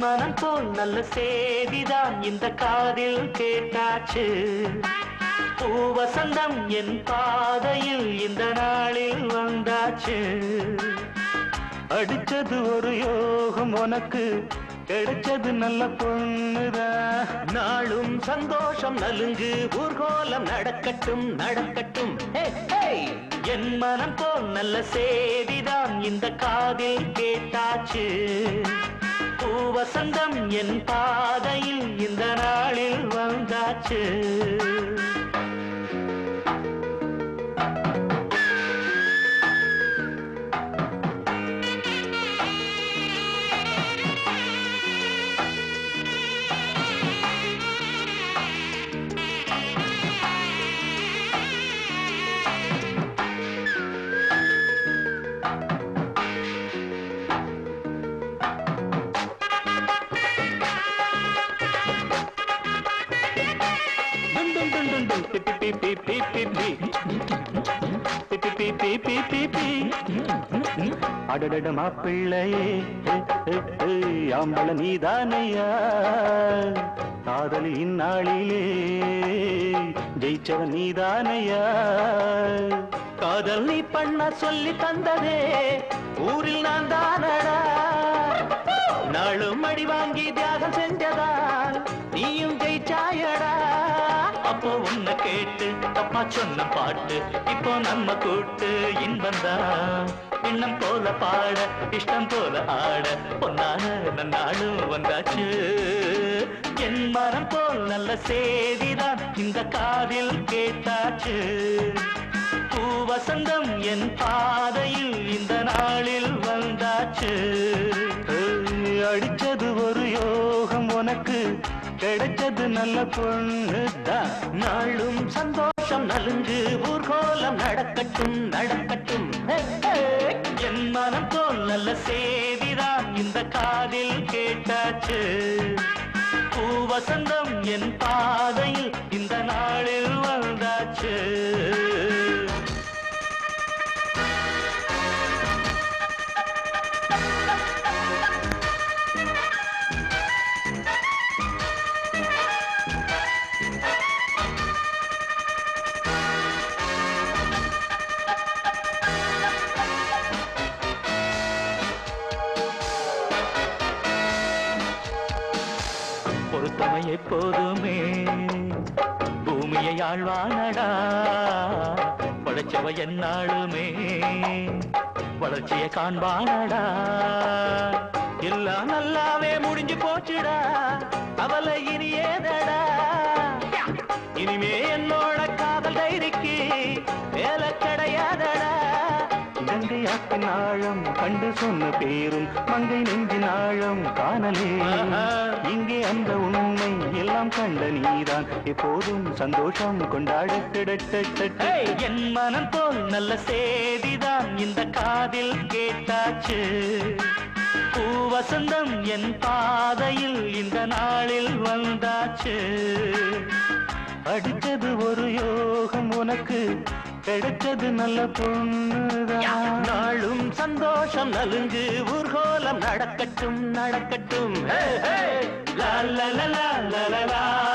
மனம் போல் நல்ல சேதிதான் இந்த காதில் கேட்டாச்சு. பூவசந்தம் என் பாதையில் இந்த நாளில் வந்தாச்சு. அடிச்சது ஒரு யோகம் உனக்கு, கிடைச்சது நல்ல பொண்ணுதான். நாளும் சந்தோஷம் நலுங்கு, ஊர்கோலம் நடக்கட்டும் நடக்கட்டும். என் மனம் போல் நல்ல சேதிதான் இந்த காதில் கேட்டாச்சு. பூவசந்தம் என் பாதையில் இந்த நாளில் வந்தாச்சு. அடடட மாப்பிள்ளையே ஆம்பள நீதானையா, காதலி இந்நாளிலே ஜெயிச்சவன் நீதானையா. காதல் நீ பண்ண சொல்லி தந்ததே ஊரில் நான் தானடா. நாளும் அடி வாங்கி தியாகம் செஞ்சதால் நீயும் ஜெயிச்சாயடா. அப்போ உன்னை கேட்டு தப்பா சொன்ன பாட்டு இப்போ நம்ம கூட்டு இன்பந்தான். எண்ணம் போல பாட இஷ்டம் போல ஆட பொன்னான நன்னாளும் வந்தாச்சு. என் மனம் போல் நல்ல சேதிதான் இந்த காதில் கேட்டாச்சு. பூவசந்தம் என் பாதையில் இந்த நாளில் வந்தாச்சு. அடிச்சது ஒரு யோகம் உனக்கு, கிடைச்சது நல்ல பொண்ணுதான். நாளும் சந்தோஷம் நலுங்கு, ஊர்கோலம் நடக்கட்டும் நடக்கட்டும். என் மனம் போல் நல்ல சேதிதான் இந்த காதில் கேட்டாச்சு. பூவசந்தம் என் பாதையில் இந்த நாளில் வந்தாச்சு. பொறுத்தமை எப்போதுமே பூமியை ஆழ்வானடா. படைச்சவ என்னாளுமே வளர்ச்சியை காண்பானடா. எல்லாம் நல்லாவே முடிஞ்சு போச்சுடா, அவளை இனி ஏதடா. இனிமே என்னோட காதல் டைரிக்கு வேலை கிடையாதடா. கங்கையாற்றின் ஆழம் கண்டு சொன்ன பேரும் மங்கை நெஞ்சின் ஆழம் காணலே. இங்கே அந்த உண்மை எல்லாம் கண்ட நீதான் எப்போதும் சந்தோஷம் கொண்டாட. என் மனம் போல் நல்ல சேதிதான் இந்த காதில் கேட்டாச்சு. பூவசந்தம் என் பாதையில் இந்த நாளில் வந்தாச்சு. அடிச்சது ஒரு யோகம் உனக்கு, கிடைச்சது நல்ல பொண்ணுதான். நாளும் சந்தோஷம் நலுங்கு, ஊர்கோலம் நடக்கட்டும் நடக்கட்டும். லா லா லா லா லா லா.